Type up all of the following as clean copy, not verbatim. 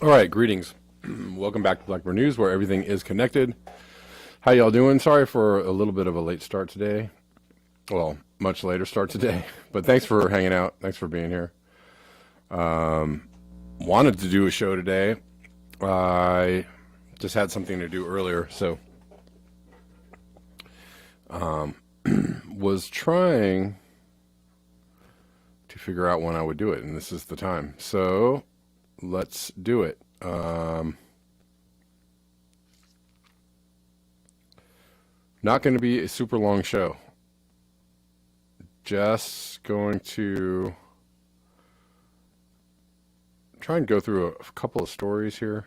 All right, greetings. Welcome back to Blackbird News, where everything is connected. How y'all doing? Sorry for a little bit of a late start today. Well, much later start today, but thanks for hanging out. Thanks for being here. Wanted to do a show today. I just had something to do earlier, so was trying to figure out when I would do it, and this is the time. So let's do it. Not going to be a super long show. Just going to try and go through a couple of stories here.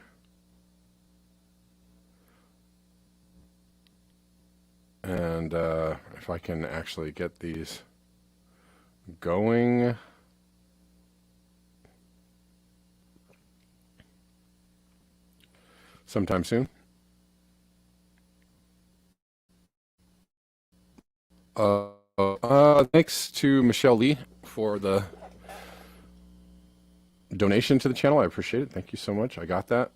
And if I can actually get these going. Sometime soon. Thanks to Michelle Lee for the donation to the channel. I appreciate it. Thank you so much. I got that.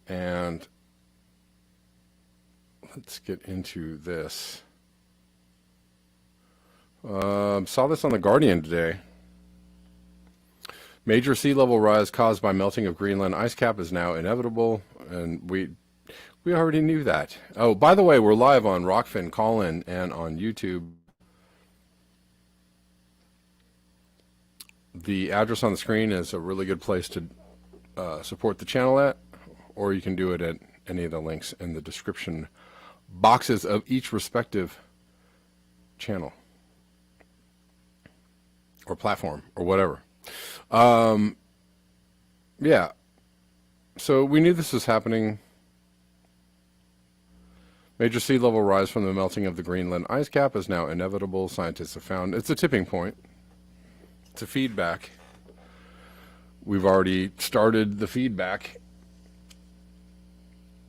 And let's get into this. Saw this on The Guardian today. Major sea level rise caused by melting of Greenland ice cap is now inevitable, and we already knew that. Oh, by the way, we're live on Rockfin Call-In and on YouTube. The address on the screen is a really good place to support the channel at, or you can do it at any of the links in the description boxes of each respective channel or platform or whatever. Yeah, so we knew this was happening. Major sea level rise from the melting of the Greenland ice cap is now inevitable, scientists have found. It's a tipping point. It's a feedback. We've already started the feedback.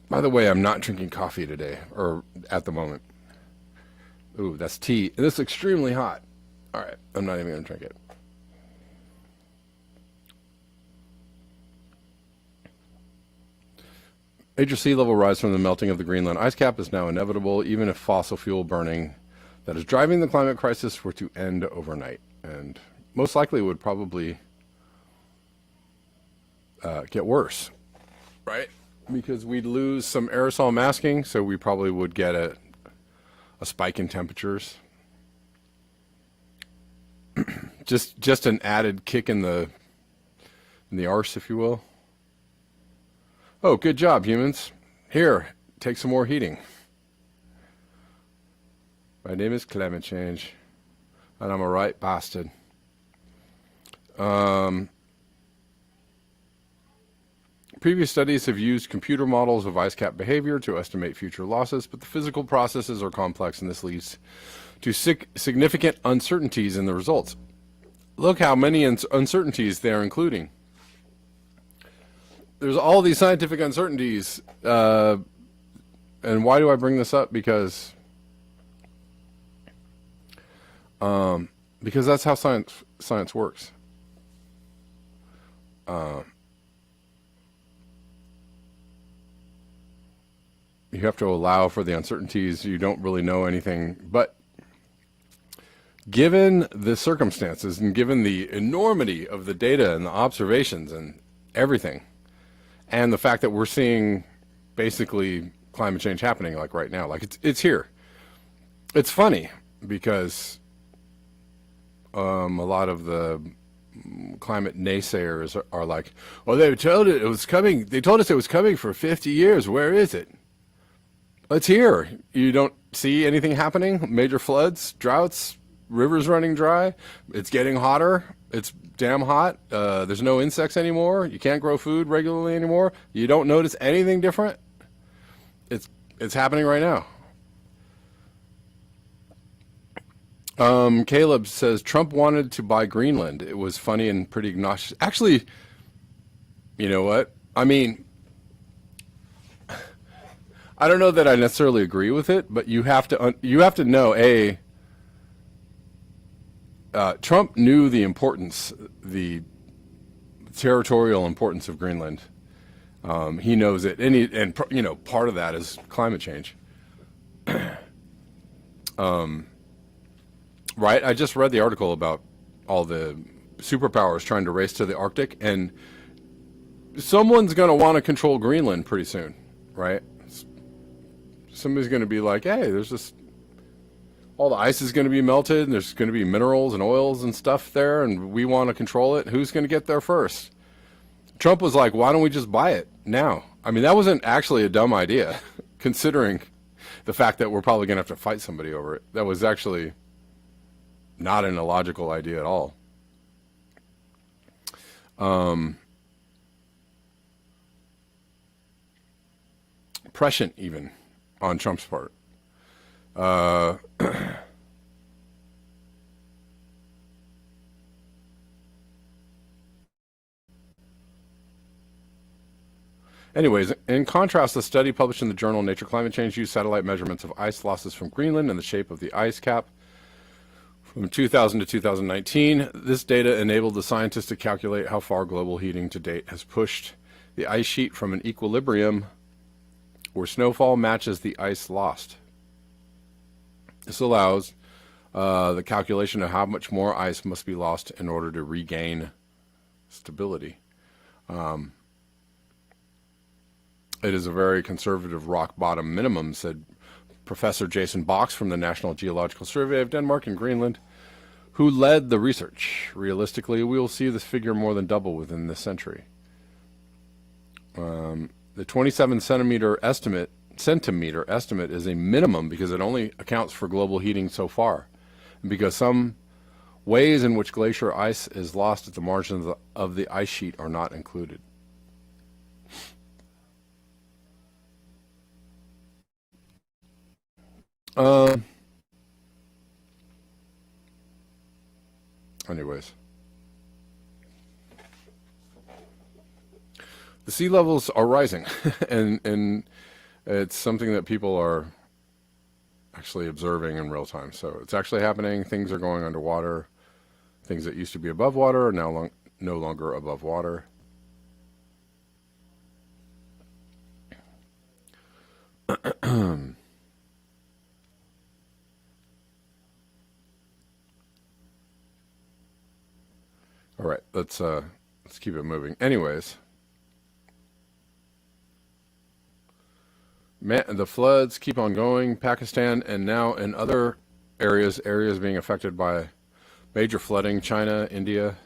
By the way, I'm not drinking coffee today, or at the moment. Ooh, that's tea. This is extremely hot. All right, I'm not even going to drink it. Major sea level rise from the melting of the Greenland ice cap is now inevitable, even if fossil fuel burning that is driving the climate crisis were to end overnight. And most likely would probably get worse, right? Because we'd lose some aerosol masking, so we probably would get a spike in temperatures. just an added kick in the arse, if you will. Oh, good job, humans. Here, take some more heating. My name is Climate Change, and I'm a right bastard. Previous studies have used computer models of ice cap behavior to estimate future losses, but the physical processes are complex, and this leads to significant uncertainties in the results. Look how many uncertainties they're including. There's all these scientific uncertainties, and why do I bring this up? Because that's how science works. You have to allow for the uncertainties. You don't really know anything, but given the circumstances and given the enormity of the data and the observations and everything, and the fact that we're seeing basically climate change happening like right now, like it's here. It's funny because a lot of the climate naysayers are like, well, they told it was coming. They told us it was coming for 50 years. Where is it? It's here. You don't see anything happening? Major floods, droughts, rivers running dry. It's getting hotter. It's damn hot. There's no insects anymore. You can't grow food regularly anymore. You don't notice anything different. It's happening right now. Caleb says Trump wanted to buy Greenland. It was funny and pretty obnoxious. Actually, you know what? I mean, I don't know that I necessarily agree with it, but you have to know, A, Trump knew the importance, the territorial importance of Greenland. He knows it, and part of that is climate change. Right? I just read the article about all the superpowers trying to race to the Arctic, and someone's going to want to control Greenland pretty soon, right? Somebody's going to be like, hey, there's this, all the ice is going to be melted, and there's going to be minerals and oils and stuff there, and we want to control it. Who's going to get there first? Trump was like, why don't we just buy it now? I mean, that wasn't actually a dumb idea, considering the fact that we're probably going to have to fight somebody over it. That was actually not an illogical idea at all. Prescient, even, on Trump's part. Anyways, in contrast, a study published in the journal Nature Climate Change used satellite measurements of ice losses from Greenland and the shape of the ice cap from 2000 to 2019. This data enabled the scientists to calculate how far global heating to date has pushed the ice sheet from an equilibrium where snowfall matches the ice lost. This allows the calculation of how much more ice must be lost in order to regain stability. It is a very conservative rock bottom minimum, said Professor Jason Box from the National Geological Survey of Denmark and Greenland, who led the research. Realistically, we will see this figure more than double within this century. The 27 centimeter estimate is a minimum because it only accounts for global heating so far, and because some ways in which glacier ice is lost at the margins of the ice sheet are not included. Anyways, the sea levels are rising, and it's something that people are actually observing in real time. So it's actually happening. Things are going underwater. Things that used to be above water are now no longer above water. All right, let's keep it moving. Anyways, the floods keep on going. Pakistan and now in other areas being affected by major flooding. China, India.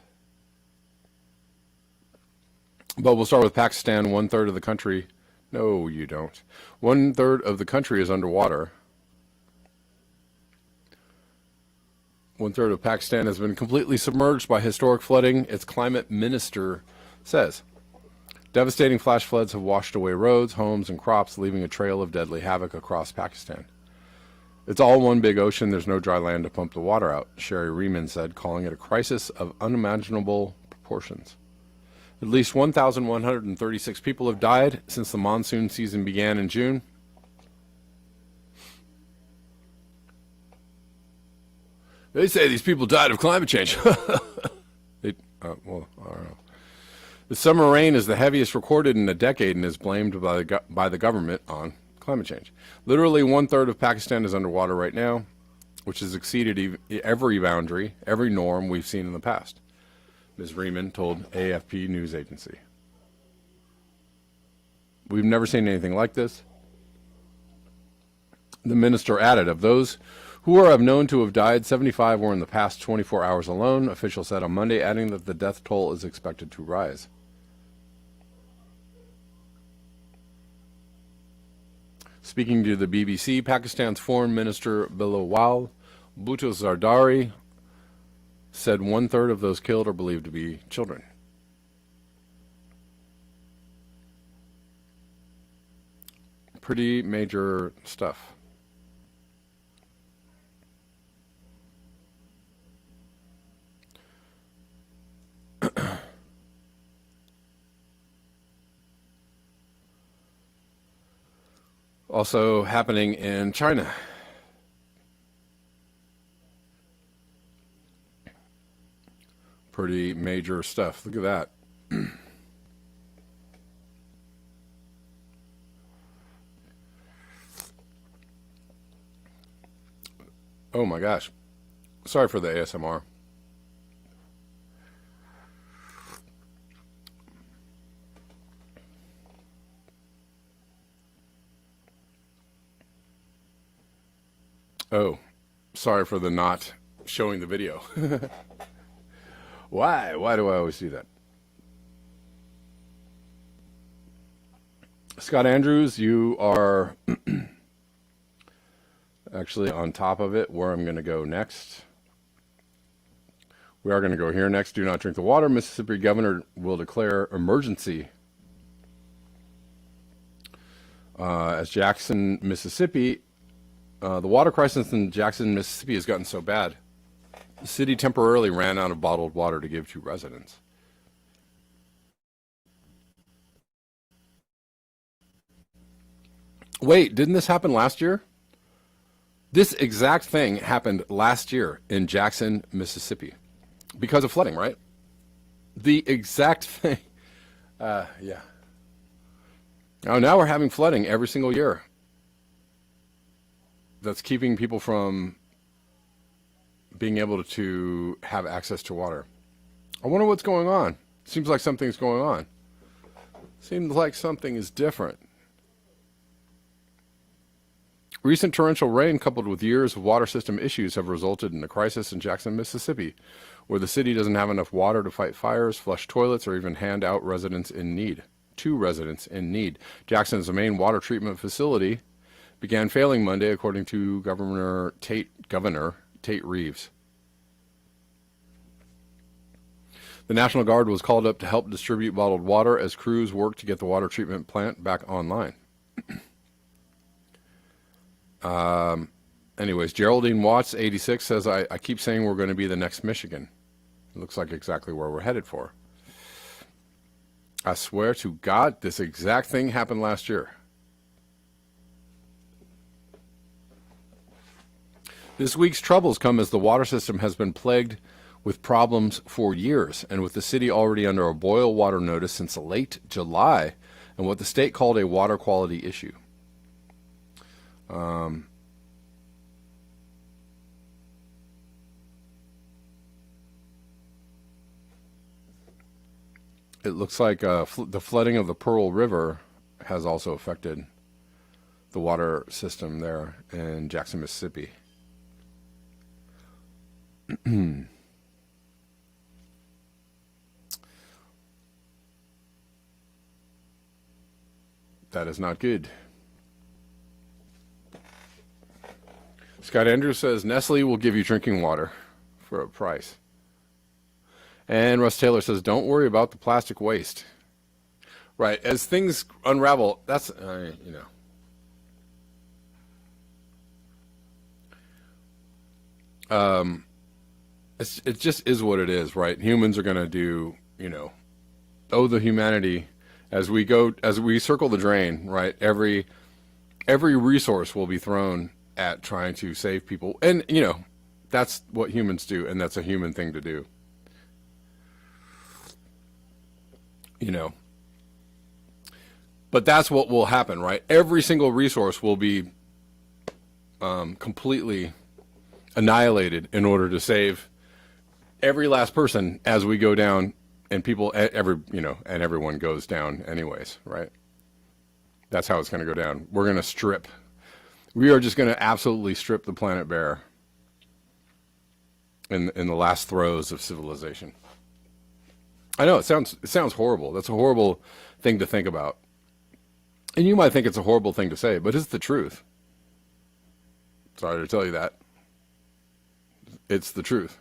But we'll start with Pakistan. 1/3 of the country. No, you don't. 1/3 of the country is underwater. 1/3 of Pakistan has been completely submerged by historic flooding, its climate minister says. Devastating flash floods have washed away roads, homes, and crops, leaving a trail of deadly havoc across Pakistan. It's all one big ocean. There's no dry land to pump the water out, Sherry Riemann said, calling it a crisis of unimaginable proportions. At least 1,136 people have died since the monsoon season began in June. They say these people died of climate change. Well, I don't know. The summer rain is the heaviest recorded in a decade and is blamed by the government on climate change. Literally 1/3 of Pakistan is underwater right now, which has exceeded every boundary, every norm we've seen in the past, Ms. Riemann told AFP news agency. We've never seen anything like this. The minister added, of those who are known to have died, 75 were in the past 24 hours alone, officials said on Monday, adding that the death toll is expected to rise. Speaking to the BBC, Pakistan's Foreign Minister Bilawal Bhutto Zardari said 1/3 of those killed are believed to be children. Pretty major stuff. Also happening in China. Pretty major stuff. Look at that. Oh my gosh. Sorry for the ASMR. Oh, sorry for the not showing the video. Why? Why do I always do that? Scott Andrews, you are actually on top of it where I'm going to go next. We are going to go here next. Do not drink the water. Mississippi governor will declare emergency. As Jackson, Mississippi, the water crisis in Jackson, Mississippi has gotten so bad, the city temporarily ran out of bottled water to give to residents. Wait, didn't this happen last year? This exact thing happened last year in Jackson, Mississippi, because of flooding, right? The exact thing. Yeah. Now we're having flooding every single year. That's keeping people from being able to have access to water. I wonder what's going on. Seems like something's going on. Seems like something is different. Recent torrential rain coupled with years of water system issues have resulted in a crisis in Jackson, Mississippi, where the city doesn't have enough water to fight fires, flush toilets, or even hand out residents in need. To residents in need. Jackson's main water treatment facility began failing Monday, according to Governor Tate Reeves. The National Guard was called up to help distribute bottled water as crews worked to get the water treatment plant back online. Anyways, Geraldine Watts, 86, says, I keep saying we're going to be the next Michigan. It looks like exactly where we're headed for. I swear to God, this exact thing happened last year. This week's troubles come as the water system has been plagued with problems for years, and with the city already under a boil water notice since late July, and what the state called a water quality issue. It looks like the flooding of the Pearl River has also affected the water system there in Jackson, Mississippi. That is not good. Scott Andrews says Nestle will give you drinking water for a price. And Russ Taylor says, don't worry about the plastic waste. Right, as things unravel, that's, you know. It just is what it is, right? Humans are going to do, the humanity as we circle the drain, right? Every resource will be thrown at trying to save people. And, that's what humans do, and that's a human thing to do. But that's what will happen, right? Every single resource will be completely annihilated in order to save every last person as we go down, and and everyone goes down anyways, right? That's how it's going to go down. We are just going to absolutely strip the planet bare in the last throes of civilization. I know it sounds horrible. That's a horrible thing to think about. And you might think it's a horrible thing to say, but it's the truth. Sorry to tell you that. It's the truth.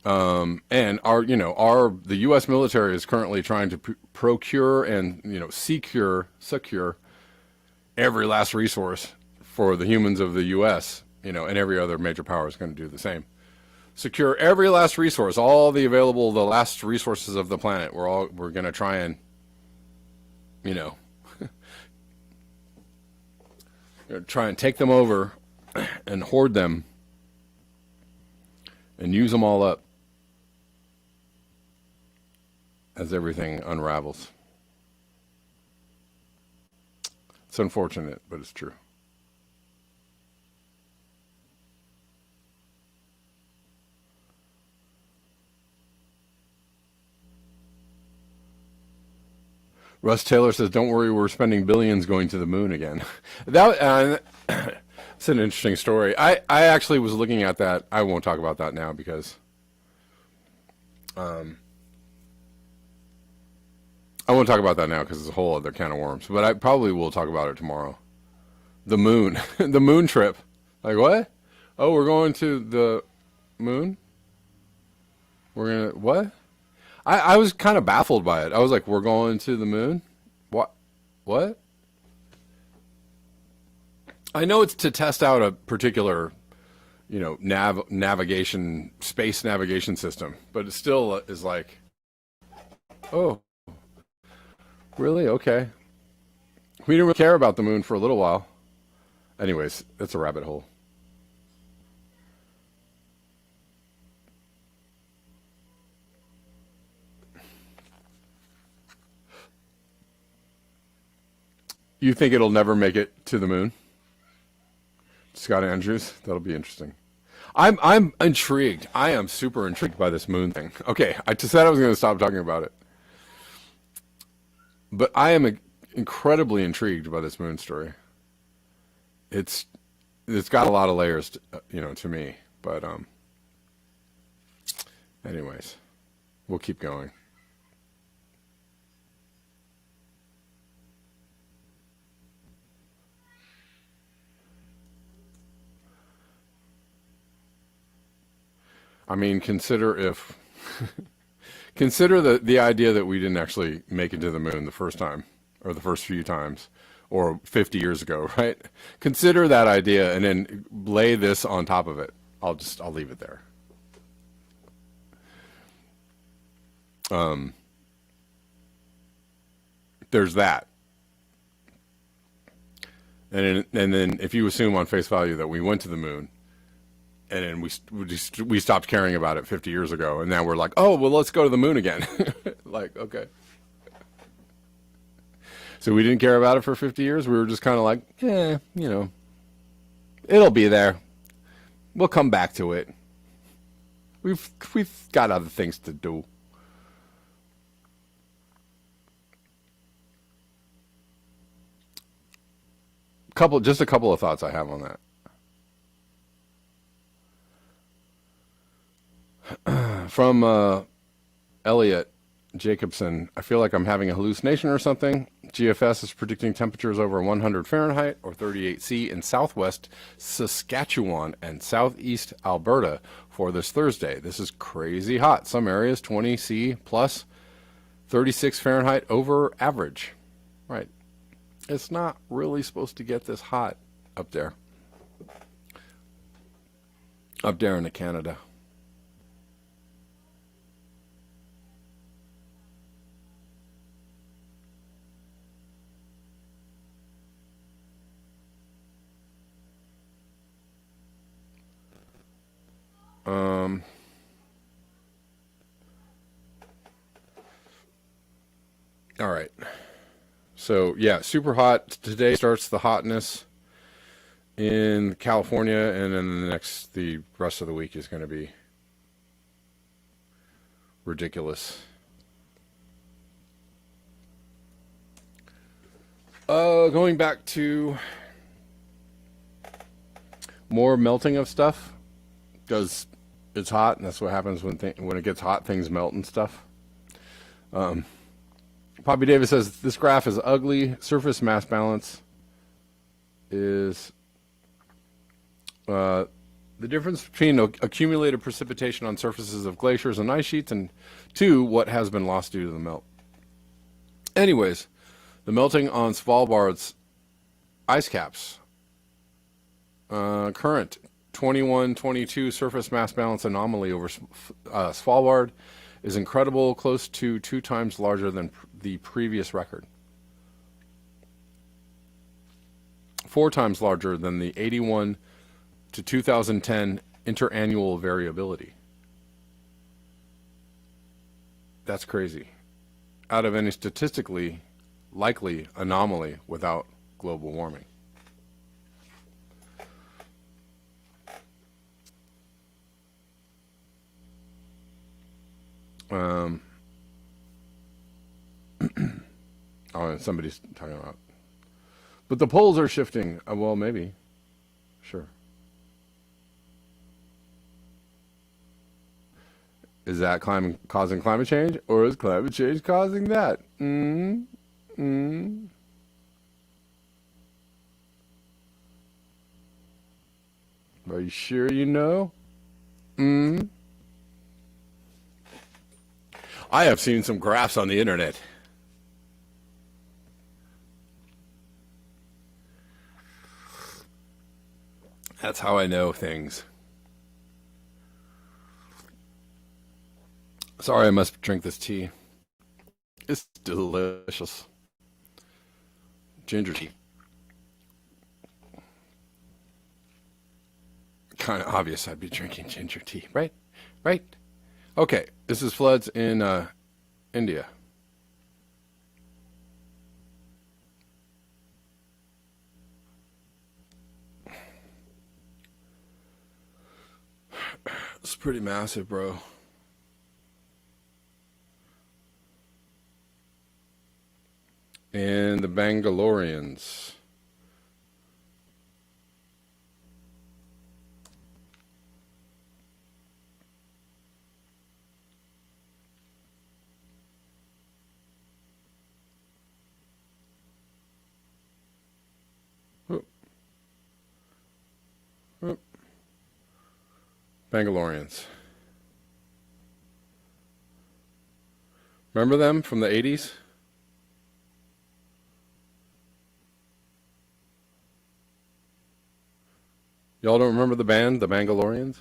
And the U.S. military is currently trying to procure and, secure every last resource for the humans of the U.S., and every other major power is going to do the same. Secure every last resource, all the last resources of the planet. We're going to try and, try and take them over and hoard them and use them all up as everything unravels. It's unfortunate, but it's true. Russ Taylor says, "Don't worry, we're spending billions going to the moon again." That it's an interesting story. I actually was looking at that. I won't talk about that now because I won't talk about that now because it's a whole other can of worms. But I probably will talk about it tomorrow. The moon, the moon trip. Like what? Oh, we're going to the moon. We're gonna what? I was kind of baffled by it. I was like, we're going to the moon? What? What? I know it's to test out a particular, navigation, space navigation system, but it still is like, oh, really? Okay. We didn't really care about the moon for a little while. Anyways, it's a rabbit hole. You think it'll never make it to the moon? Scott Andrews? That'll be interesting. I'm intrigued. I am super intrigued by this moon thing. Okay, I just said I was going to stop talking about it. But I am incredibly intrigued by this moon story. It's got a lot of layers, to me. But anyways, we'll keep going. I mean, consider the idea that we didn't actually make it to the moon the first time, or the first few times, or 50 years ago, right? Consider that idea and then lay this on top of it. I'll leave it there. There's that. And then if you assume on face value that we went to the moon, and then we stopped caring about it 50 years ago, and now we're like, oh, well, let's go to the moon again. Like, okay. So we didn't care about it for 50 years. We were just kind of like, it'll be there. We'll come back to it. We've got other things to do. Just a couple of thoughts I have on that. From Elliot Jacobson, I feel like I'm having a hallucination or something. GFS is predicting temperatures over 100 Fahrenheit or 38 C in southwest Saskatchewan and southeast Alberta for this Thursday. This is crazy hot. Some areas 20 C plus 36 Fahrenheit over average. Right. It's not really supposed to get this hot up there. Up there in Canada. All right. So yeah, super hot. Today starts the hotness in California, and then the rest of the week is going to be ridiculous. Going back to more melting of stuff, because it's hot, and that's what happens when it gets hot, things melt and stuff. Poppy Davis says, this graph is ugly. Surface mass balance is the difference between accumulated precipitation on surfaces of glaciers and ice sheets and what has been lost due to the melt. Anyways, the melting on Svalbard's ice caps. Current 21-22 surface mass balance anomaly over Svalbard is incredible, close to 2 times larger than the previous record. 4 times larger than the 81 to 2010 interannual variability. That's crazy. Out of any statistically likely anomaly without global warming. Oh, and somebody's talking about, but the poles are shifting. Well, maybe, sure. Is that causing climate change, or is climate change causing that? Are you sure you know? I have seen some graphs on the internet. That's how I know things. Sorry, I must drink this tea. It's delicious. Ginger tea. Kind of obvious I'd be drinking ginger tea, right? Right? Okay, this is floods in India. It's pretty massive, bro. And the Bangaloreans. Whoop. Whoop. Bangaloreans. Remember them from the 80s? Y'all don't remember the band, the Bangaloreans?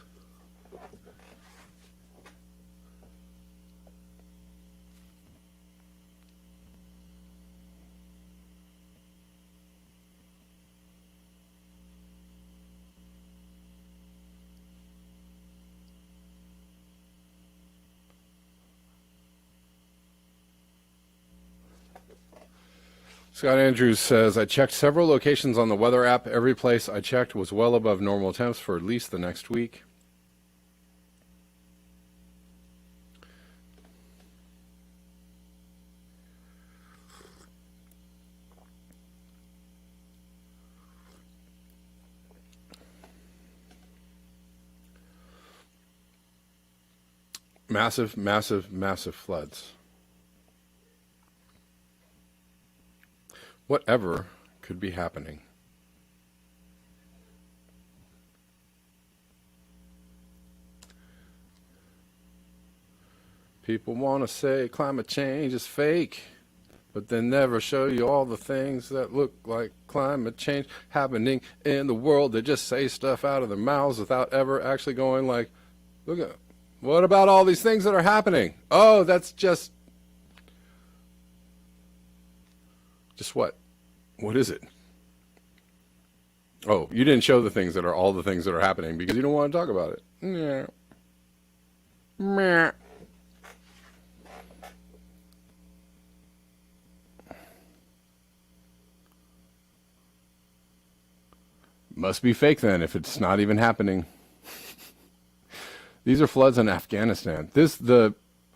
Scott Andrews says, I checked several locations on the weather app. Every place I checked was well above normal temps for at least the next week. Massive, massive, massive floods. Whatever could be happening. People want to say climate change is fake, but they never show you all the things that look like climate change happening in the world. They just say stuff out of their mouths without ever actually going like, look at, what about all these things that are happening? Oh, that's just what? What is it? Oh, you didn't show the things that are all the things that are happening because you don't want to talk about it. Yeah. Meh. Must be fake then if it's not even happening. These are floods in Afghanistan.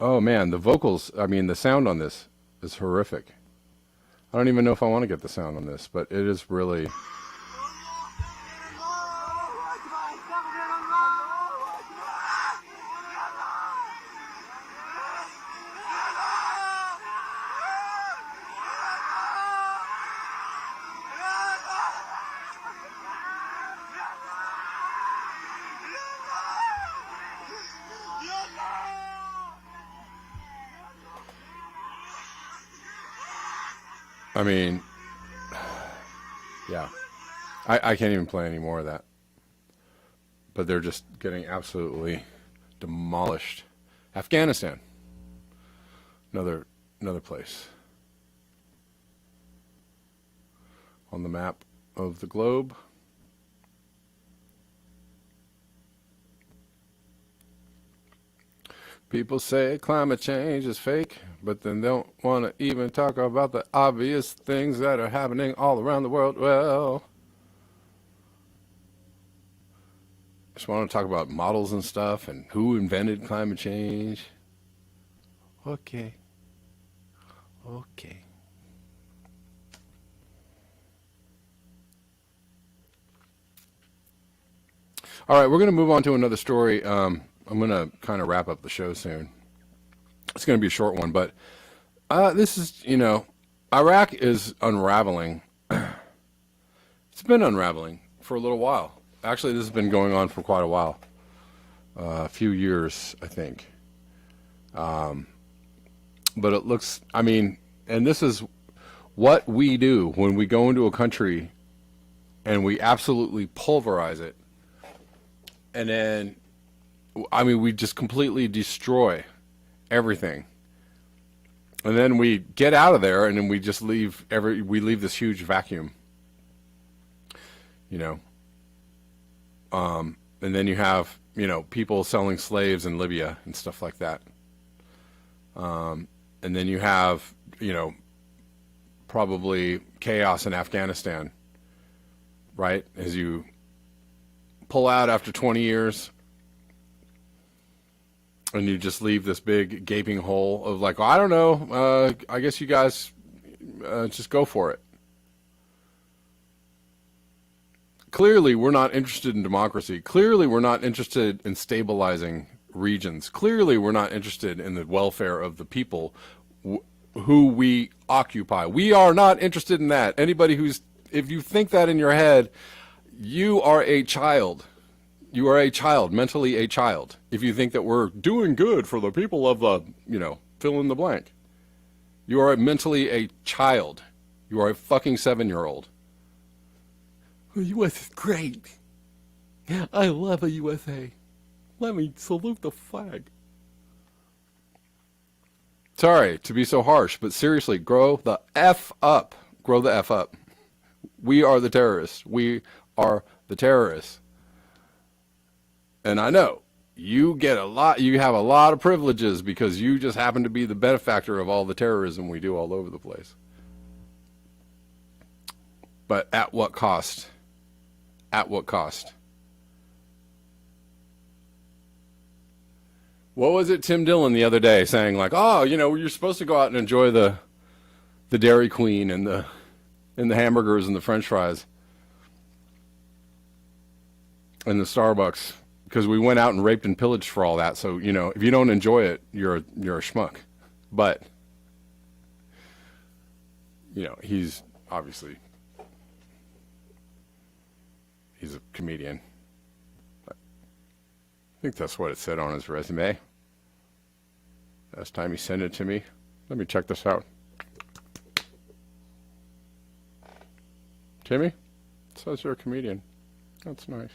Oh man, the vocals, I mean the sound on this is horrific. I don't even know if I want to get the sound on this, but it is really... I mean, yeah, I can't even play any more of that. But they're just getting absolutely demolished. Afghanistan, another place on the map of the globe. People say climate change is fake, but then don't want to even talk about the obvious things that are happening all around the world. Well, just want to talk about models and stuff and who invented climate change. Okay. Okay. All right, we're going to move on to another story. I'm going to kind of wrap up the show soon. It's going to be a short one, but this is, Iraq is unraveling. It's been unraveling for a little while. Actually, this has been going on for quite a while. A few years, I think. But it looks, and this is what we do when we go into a country and we absolutely pulverize it. And then, we just completely destroy everything. And then we get out of there and then we just leave this huge vacuum. And then you have, people selling slaves in Libya and stuff like that. And then you have, probably chaos in Afghanistan, right? As you pull out after 20 years and you just leave this big gaping hole of like, I don't know, I guess you guys just go for it. Clearly, we're not interested in democracy. Clearly, we're not interested in stabilizing regions. Clearly, we're not interested in the welfare of the people who we occupy. We are not interested in that. Anybody if you think that in your head, you are a child. You are a child, mentally a child. If you think that we're doing good for the people of the, fill in the blank. You are mentally a child. You are a fucking 7-year-old. The U.S. is great. I love the USA. Let me salute the flag. Sorry to be so harsh, but seriously, grow the F up. Grow the F up. We are the terrorists. We are the terrorists. And I know you have a lot of privileges because you just happen to be the benefactor of all the terrorism we do all over the place. But at what cost? At what cost? What was it Tim Dillon the other day saying like, oh, you're supposed to go out and enjoy the Dairy Queen and the hamburgers and the French fries and the Starbucks because we went out and raped and pillaged for all that. So, if you don't enjoy it, you're a schmuck. But, he's obviously, he's a comedian. I think that's what it said on his resume. Last time he sent it to me. Let me check this out. Timmy, it says you're a comedian. That's nice.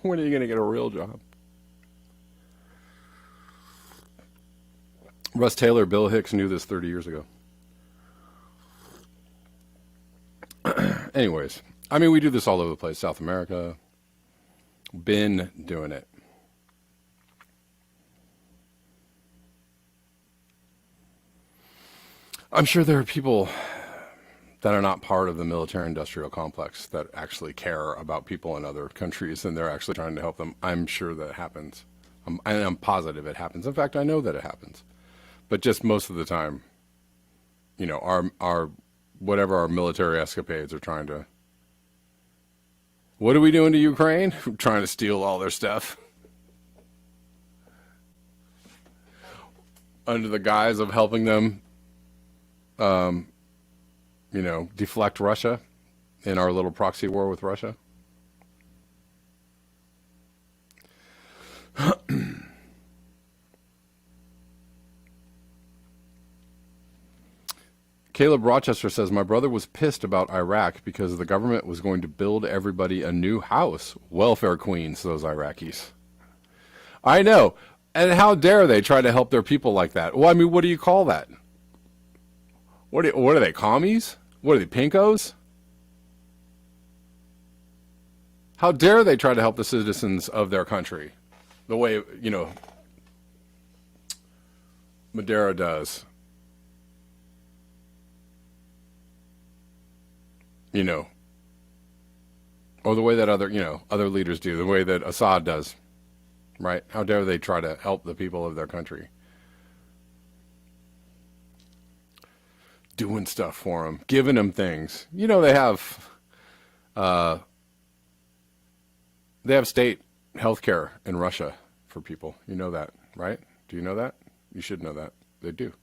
When are you going to get a real job? Russ Taylor, Bill Hicks knew this 30 years ago. Anyways, we do this all over the place. South America. Been doing it. I'm sure there are people that are not part of the military-industrial complex that actually care about people in other countries and they're actually trying to help them. I'm sure that happens. I'm positive it happens. In fact, I know that it happens. But just most of the time, our whatever our military escapades are trying to. What are we doing to Ukraine? We're trying to steal all their stuff. Under the guise of helping them deflect Russia in our little proxy war with Russia. Caleb Rochester says, my brother was pissed about Iraq because the government was going to build everybody a new house. Welfare queens, those Iraqis. I know. And how dare they try to help their people like that? Well, what do you call that? What are they, commies? What are they, pinkos? How dare they try to help the citizens of their country? The way, Madeira does, you know, or the way that other leaders do, the way that Assad does, right? How dare they try to help the people of their country? Doing stuff for them, giving them things. You know, they have state health care in Russia for people. You know that, right? Do you know that? You should know that. They do.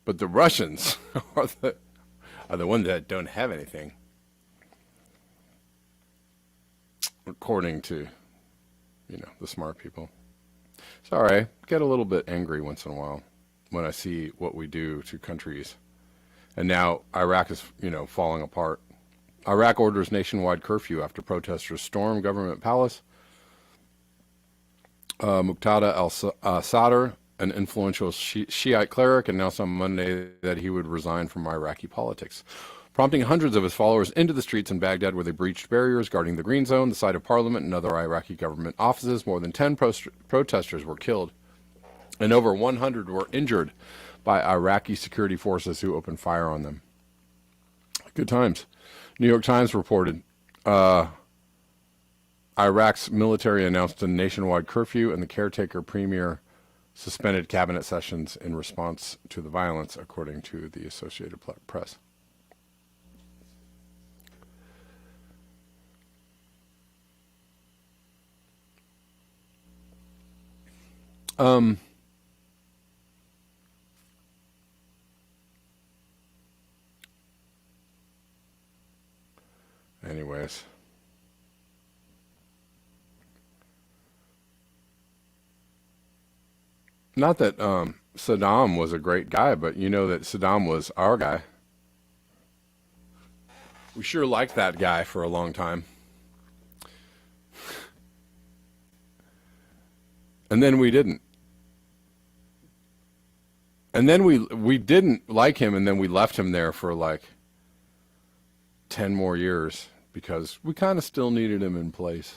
But the Russians are the ones that don't have anything, according to, the smart people. Sorry, I get a little bit angry once in a while when I see what we do to countries. And now Iraq is, falling apart. Iraq orders nationwide curfew after protesters storm government palace. Muqtada al-Sadr, an influential Shiite cleric, announced on Monday that he would resign from Iraqi politics, prompting hundreds of his followers into the streets in Baghdad, where they breached barriers guarding the Green Zone, the site of parliament, and other Iraqi government offices. More than 10 protesters were killed, and over 100 were injured by Iraqi security forces who opened fire on them. Good times. New York Times reported Iraq's military announced a nationwide curfew, and the caretaker premier suspended cabinet sessions in response to the violence, according to the Associated Press. Anyways. Not that Saddam was a great guy, but you know that Saddam was our guy. We sure liked that guy for a long time. And then we didn't. And then we didn't like him, and then we left him there for like 10 more years because we kind of still needed him in place.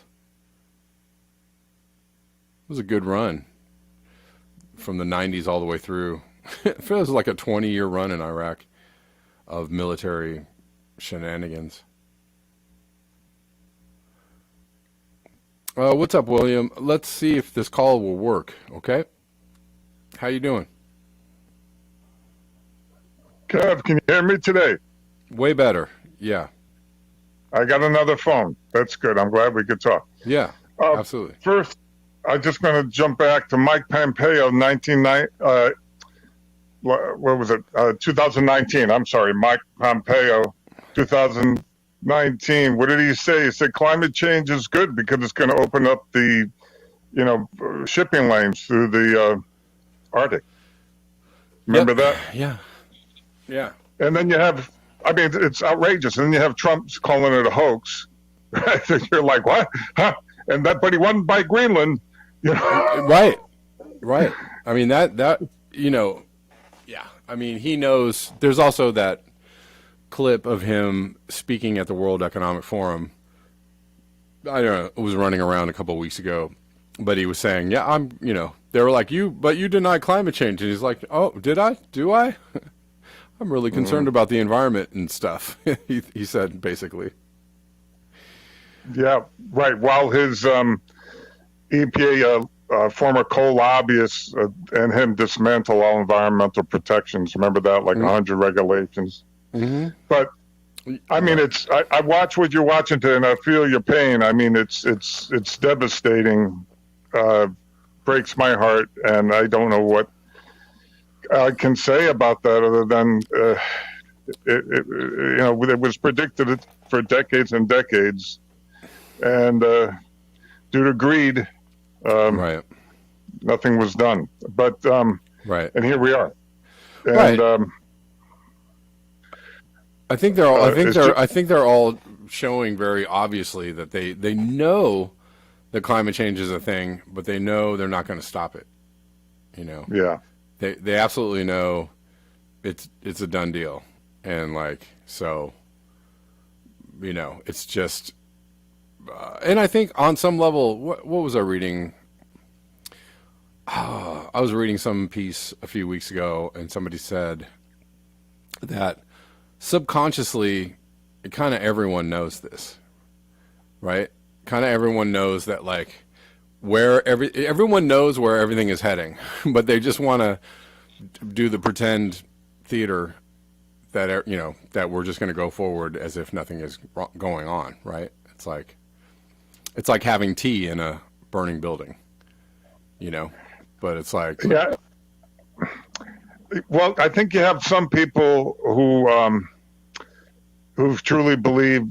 It was a good run from the 90s all the way through. It feels like a 20-year run in Iraq of military shenanigans. What's up, William? Let's see if this call will work, okay? How you doing? Kev, can you hear me today? Way better, yeah. I got another phone. That's good. I'm glad we could talk. Yeah, absolutely. First, I'm just going to jump back to Mike Pompeo, 2019. I'm sorry, Mike Pompeo, 2019. What did he say? He said climate change is good because it's going to open up the, shipping lanes through the Arctic. Remember that? Yeah. Yeah. And then you have, it's outrageous. And then you have Trump calling it a hoax. You're like, what? Huh? And but he won by Greenland. Right. I mean, that yeah. I mean, he knows. There's also that clip of him speaking at the World Economic Forum. I don't know, it was running around a couple of weeks ago, but he was saying, yeah, they were like, but you deny climate change. And he's like, oh, did I? Do I? I'm really concerned about the environment and stuff. he said, basically. Yeah, right. While his EPA former co-lobbyists and him dismantle all environmental protections. Remember that, like 100 regulations. Mm-hmm. But I mean, I watch what you're watching today, and I feel your pain. I mean, it's devastating. Breaks my heart, and I don't know what I can say about that other than it was predicted for decades and decades, and due to greed, right, nothing was done. But right, and here we are. And, right. I think they're all. I think they're all showing very obviously that they know that climate change is a thing, but they know they're not going to stop it. Yeah. They absolutely know it's a done deal, and so it's just. And I think on some level, what was I reading? I was reading some piece a few weeks ago, and somebody said that subconsciously, kind of everyone knows this, right? Kind of everyone knows that, like, everyone knows where everything is heading, but they just want to do the pretend theater that that we're just going to go forward as if nothing is going on, right? It's like having tea in a burning building, but it's like, Yeah. Well, I think you have some people who truly believe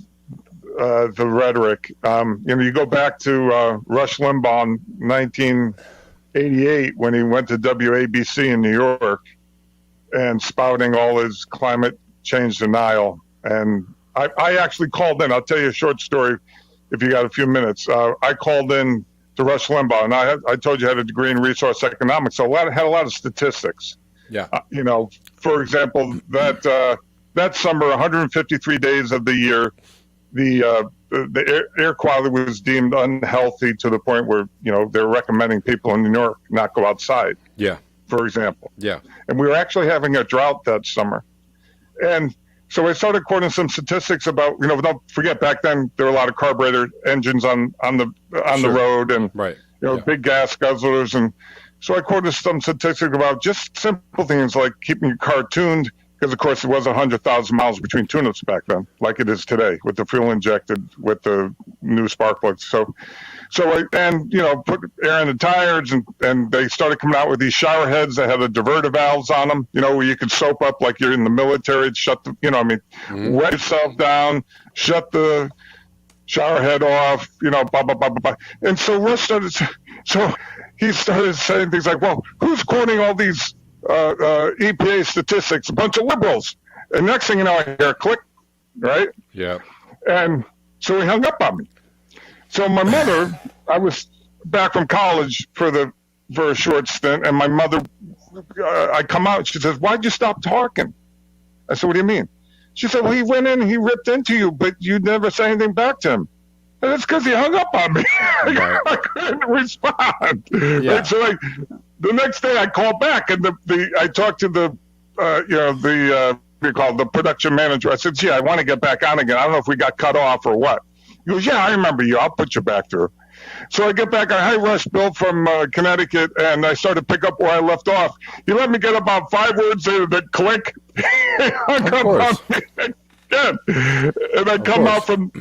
the rhetoric. You go back to Rush Limbaugh in 1988 when he went to WABC in New York and spouting all his climate change denial. And I actually called in. I'll tell you a short story if you got a few minutes. I called in to Rush Limbaugh, and I told you I had a degree in resource economics, so I had a lot of statistics. yeah, For example, that summer, 153 days of the year, the air quality was deemed unhealthy to the point where they're recommending people in New York not go outside. yeah, For example. yeah, And we were actually having a drought that summer. And so I started quoting some statistics about, don't forget back then there were a lot of carburetor engines on the Sure. road and, right, big gas guzzlers. And so I quoted some statistics about just simple things like keeping your car tuned, because of course it was 100,000 miles between tune-ups back then, like it is today with the fuel injected with the new spark plugs. So put air in the tires, and they started coming out with these shower heads that had the diverter valves on them, where you could soap up like you're in the military, shut the, wet yourself down, shut the shower head off, blah, blah, blah, blah, blah. And so he started saying things like, well, who's quoting all these EPA statistics? A bunch of liberals. And next thing you know, I hear a click, right? yeah, And so he hung up on me. So my mother, I was back from college for a short stint, and my mother, I come out, she says, why'd you stop talking? I said, what do you mean? She said, well, he went in and he ripped into you, but you never said anything back to him. And it's because he hung up on me. Right. I couldn't respond. Yeah. And so the next day I called back, and I talked to the production manager. I said, gee, I want to get back on again. I don't know if we got cut off or what. He goes, yeah, I remember you. I'll put you back through. So I get back on High Rush, Bill from Connecticut, and I started to pick up where I left off. He let me get about 5 words there that click. Of course. Again. And I come out from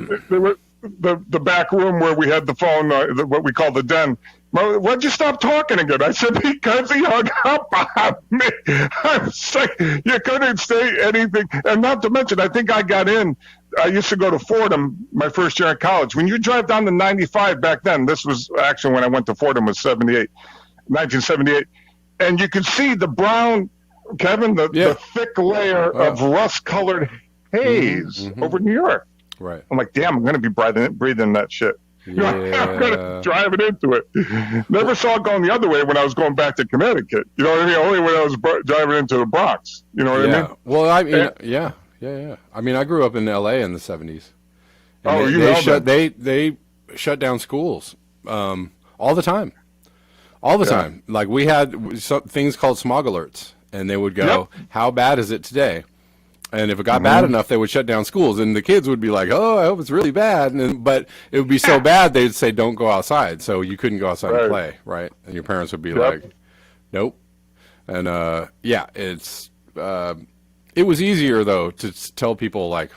the back room where we had the phone, what we call the den. Why'd you stop talking again? I said, because he hung up on me. I was like, you couldn't say anything. And not to mention, I think I got in. I used to go to Fordham my first year in college. When you drive down to 95 back then, this was actually when I went to Fordham was 1978. And you could see the brown, Kevin, the thick layer of rust-colored haze over New York. right. I'm like, damn, I'm going to be breathing that shit. Yeah. I'm going to drive it into it. Never saw it going the other way when I was going back to Connecticut. You know what I mean? Only when I was driving into the Bronx. You know what I mean? Well, I mean, yeah. I mean, I grew up in L.A. in the 70s. And they shut down schools all the time. All the time. Like, we had things called smog alerts, and they would go, how bad is it today? And if it got bad enough, they would shut down schools, and the kids would be like, oh, I hope it's really bad. But it would be so bad, they'd say, don't go outside. So you couldn't go outside and play, right? And your parents would be like, nope. And, it was easier, though, to tell people, like,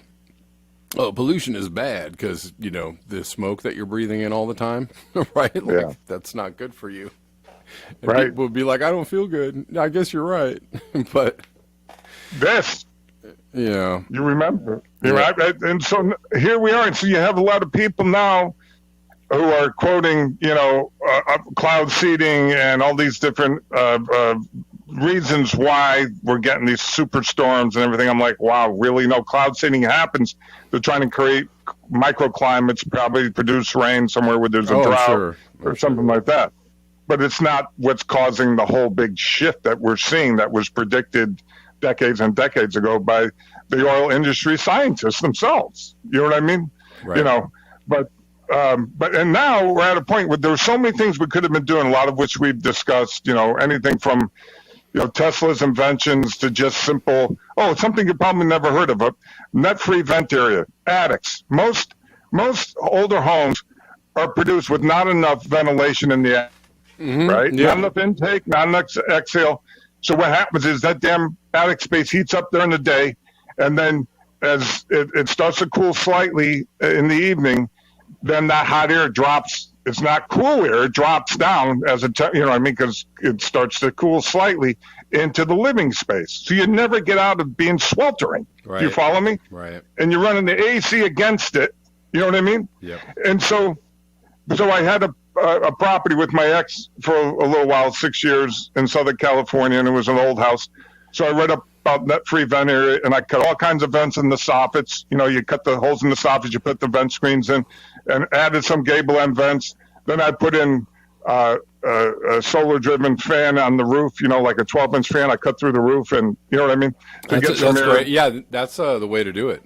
oh, pollution is bad because, the smoke that you're breathing in all the time, right? Like, that's not good for you. And people would be like, I don't feel good. I guess you're right. But you remember. And so here we are. And so you have a lot of people now who are quoting, cloud seeding and all these different reasons why we're getting these superstorms and everything. I'm like, wow, really? No, cloud seeding happens. They're trying to create microclimates, probably produce rain somewhere where there's a drought or something like that. But it's not what's causing the whole big shift that we're seeing that was predicted decades and decades ago by the oil industry scientists themselves. You know what I mean? Right. But and now we're at a point where there's so many things we could have been doing, a lot of which we've discussed, anything from, Tesla's inventions to just simple, something you probably never heard of, a net-free vent area, attics. Most older homes are produced with not enough ventilation in the attic, right? Yeah. Not enough intake, not enough exhale. So what happens is that damn attic space heats up during the day, and then as it starts to cool slightly in the evening, then that hot air drops. It's not cool air; it drops down as because it starts to cool slightly into the living space. So you never get out of being sweltering. Right. Do you follow me? Right. And you're running the AC against it. You know what I mean? Yep. And so I had a property with my ex for a little while, 6 years in Southern California, and it was an old house. So I read up about net-free vent area, and I cut all kinds of vents in the soffits. You cut the holes in the soffits, you put the vent screens in, and added some gable end vents. Then I put in a solar-driven fan on the roof, like a 12-inch fan. I cut through the roof, and you know what I mean? That's great. Yeah, that's the way to do it.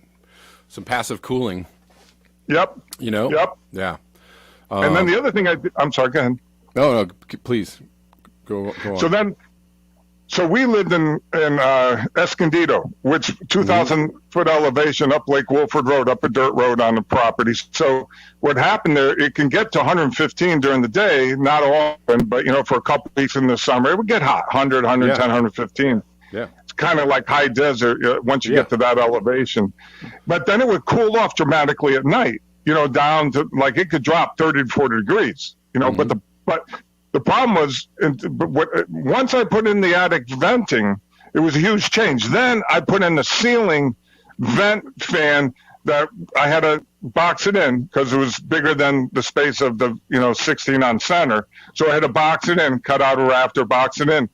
Some passive cooling. Yep. Yep. Yeah. And then the other thing I'm sorry, go ahead. No, please go on. So we lived in Escondido, which 2,000-foot elevation up Lake Wolford Road, up a dirt road on the property. So what happened there, it can get to 115 during the day, not often, but, for a couple weeks in the summer, it would get hot, 100, 110, 115. Yeah. It's kind of like high desert once you get to that elevation. But then it would cool off dramatically at night, down to, like, it could drop 30 to 40 degrees, but the problem was, once I put in the attic venting, it was a huge change. Then I put in the ceiling vent fan that I had to box it in because it was bigger than the space of the 16 on center. So I had to box it in, cut out a rafter, box it in,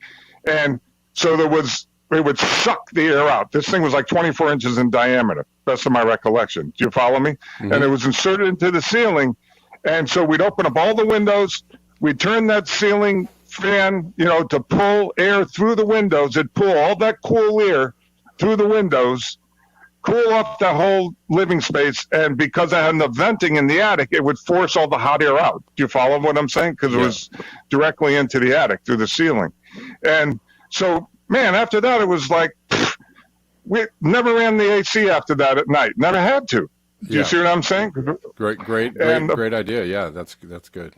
and so it would suck the air out. This thing was like 24 inches in diameter, best of my recollection. Do you follow me? Mm-hmm. And it was inserted into the ceiling, and so we'd open up all the windows. We turn that ceiling fan, to pull air through the windows. It'd pull all that cool air through the windows, cool off the whole living space. And because I had the venting in the attic, it would force all the hot air out. Do you follow what I'm saying? Because it was directly into the attic through the ceiling. And so, man, after that, it was like, we never ran the AC after that at night. Never had to. Do you see what I'm saying? Great idea. Yeah, that's good.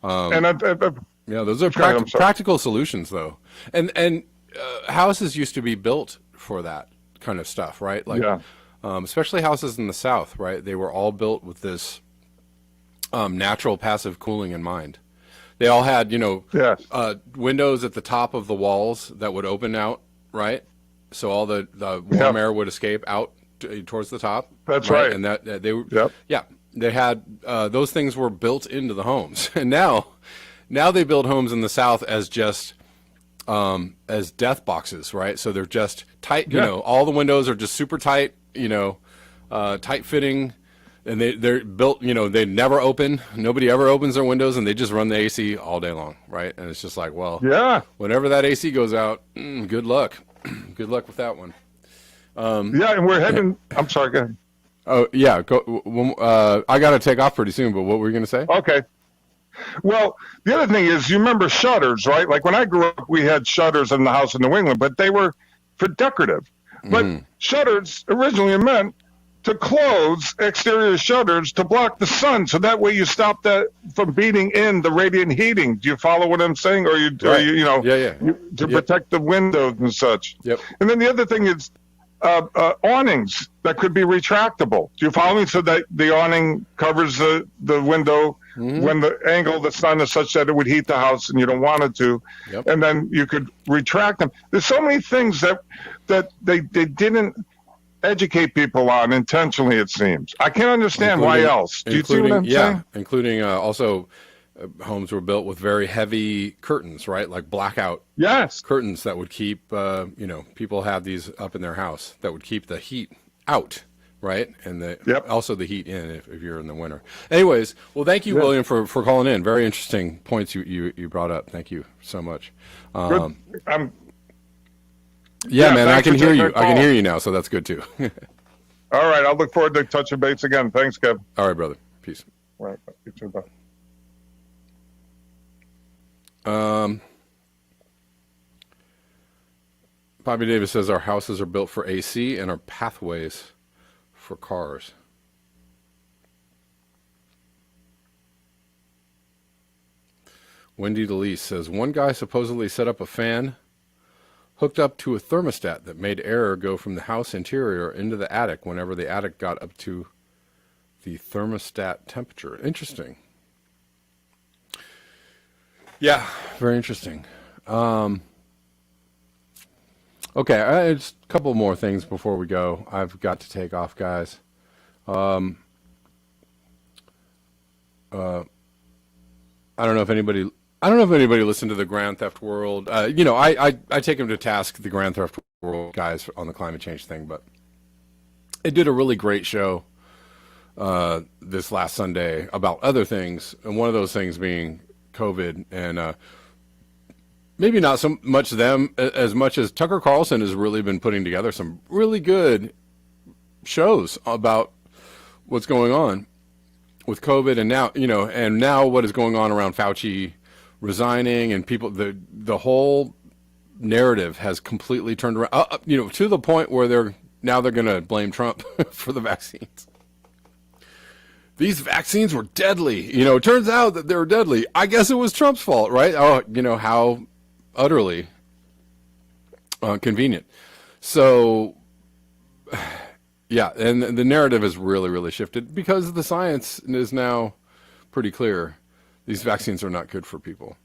Those are practical solutions, though, and houses used to be built for that kind of stuff, right? Like, especially houses in the South, right? They were all built with this natural passive cooling in mind. They all had, windows at the top of the walls that would open out, right? So all the warm air would escape out towards the top. That's right. And that they had those things were built into the homes, and now they build homes in the South as just as death boxes, right? So they're just tight. All the windows are just super tight. Tight fitting, and they're built. They never open. Nobody ever opens their windows, and they just run the AC all day long, right? And it's just like, well, whenever that AC goes out, good luck. Good luck with that one. And we're heading. I'm sorry, go ahead. Oh, yeah. I got to take off pretty soon, but what were you going to say? Okay. Well, the other thing is, you remember shutters, right? Like when I grew up, we had shutters in the house in New England, but they were for decorative. But shutters originally meant to close exterior shutters to block the sun, so that way you stop that from beating in the radiant heating. Do you follow what I'm saying? To protect the windows and such. Yep. And then the other thing is, awnings that could be retractable. Do you follow me? So that the awning covers the window when the angle of the sun is such that it would heat the house and you don't want it to. Yep. And then you could retract them. There's so many things that they didn't educate people on intentionally, it seems. I can't understand why else. Do you see what I'm saying? Including also homes were built with very heavy curtains, right? Like blackout curtains that would keep, people have these up in their house that would keep the heat out, right? And also the heat in if you're in the winter. Anyways, well, thank you, William, for calling in. Very interesting points you brought up. Thank you so much. Good. Man, I can hear you. I can hear you now, so that's good too. All right, I'll look forward to touching base again. Thanks, Kev. All right, brother. Peace. Right. You too, bye. Bobby Davis says our houses are built for AC and our pathways for cars. Wendy DeLeese says one guy supposedly set up a fan hooked up to a thermostat that made air go from the house interior into the attic whenever the attic got up to the thermostat temperature. Interesting. Yeah, very interesting. Okay, just a couple more things before we go. I've got to take off, guys. I don't know if anybody listened to the Grand Theft World. I take them to task, the Grand Theft World guys, on the climate change thing, but it did a really great show this last Sunday about other things, and one of those things being COVID, and maybe not so much them as much as Tucker Carlson has really been putting together some really good shows about what's going on with COVID, and now what is going on around Fauci resigning, and people, the whole narrative has completely turned around, to the point where they're going to blame Trump for the vaccines. These vaccines were deadly. It turns out that they were deadly. I guess it was Trump's fault, right? Oh, how utterly convenient. So, yeah, and the narrative has really, really shifted because the science is now pretty clear. These vaccines are not good for people.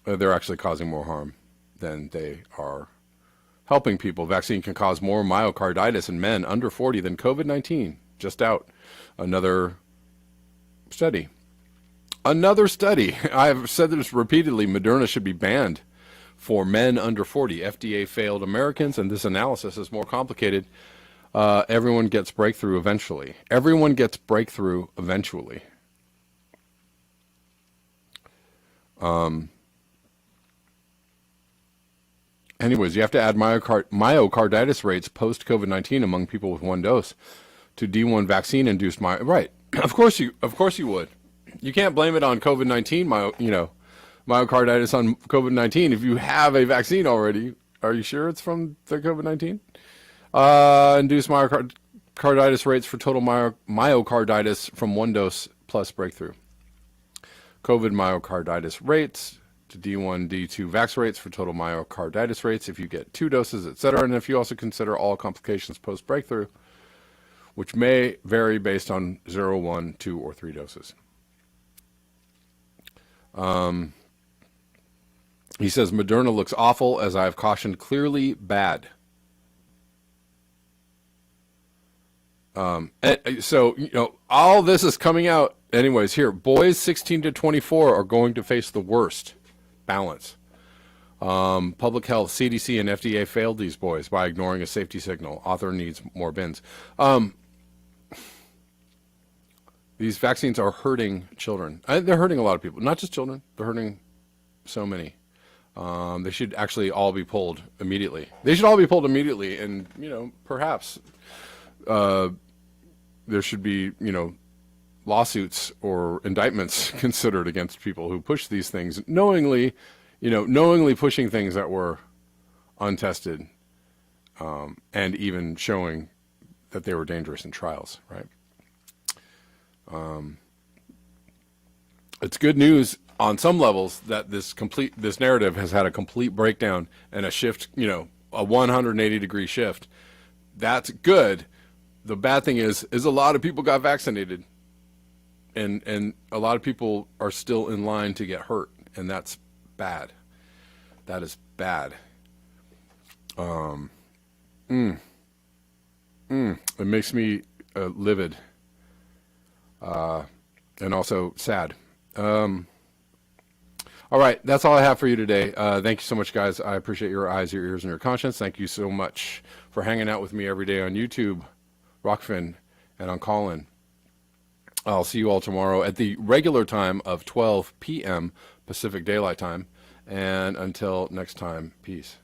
They're actually causing more harm than they are helping people. Vaccine can cause more myocarditis in men under 40 than COVID-19. Just out. Another study. I've said this repeatedly. Moderna should be banned for men under 40. FDA failed Americans, and this analysis is more complicated. Everyone gets breakthrough eventually. Anyways, you have to add myocarditis rates post-COVID-19 among people with one dose to D1 vaccine-induced right. Of course you would. You can't blame it on COVID-19, myocarditis on COVID-19 if you have a vaccine already. Are you sure it's from the COVID-19? Induced myocarditis rates for total myocarditis from one dose plus breakthrough. COVID myocarditis rates to D1, D2 vax rates for total myocarditis rates if you get 2 doses, etc. And if you also consider all complications post-breakthrough, which may vary based on 0, 1, 2, or 3 doses. He says, Moderna looks awful, as I have cautioned, clearly bad. So, all this is coming out. Anyways, here, boys 16 to 24 are going to face the worst balance. Public health, CDC, and FDA failed these boys by ignoring a safety signal. Author needs more bins. These vaccines are hurting children. They're hurting a lot of people, not just children. They're hurting so many. They should actually all be pulled immediately. And, perhaps there should be, lawsuits or indictments considered against people who push these things, knowingly pushing things that were untested, and even showing that they were dangerous in trials, right? It's good news on some levels that this narrative has had a complete breakdown and a shift, a 180-degree shift. That's good. The bad thing is a lot of people got vaccinated, and a lot of people are still in line to get hurt, and that's bad. That is bad. It makes me livid, and also sad. All right, that's all I have for you today. Thank you so much, guys. I appreciate your eyes, your ears, and your conscience. Thank you so much for hanging out with me every day on YouTube, Rockfin, and on Callin. I'll see you all tomorrow at the regular time of 12 p.m. Pacific Daylight Time. And until next time, peace.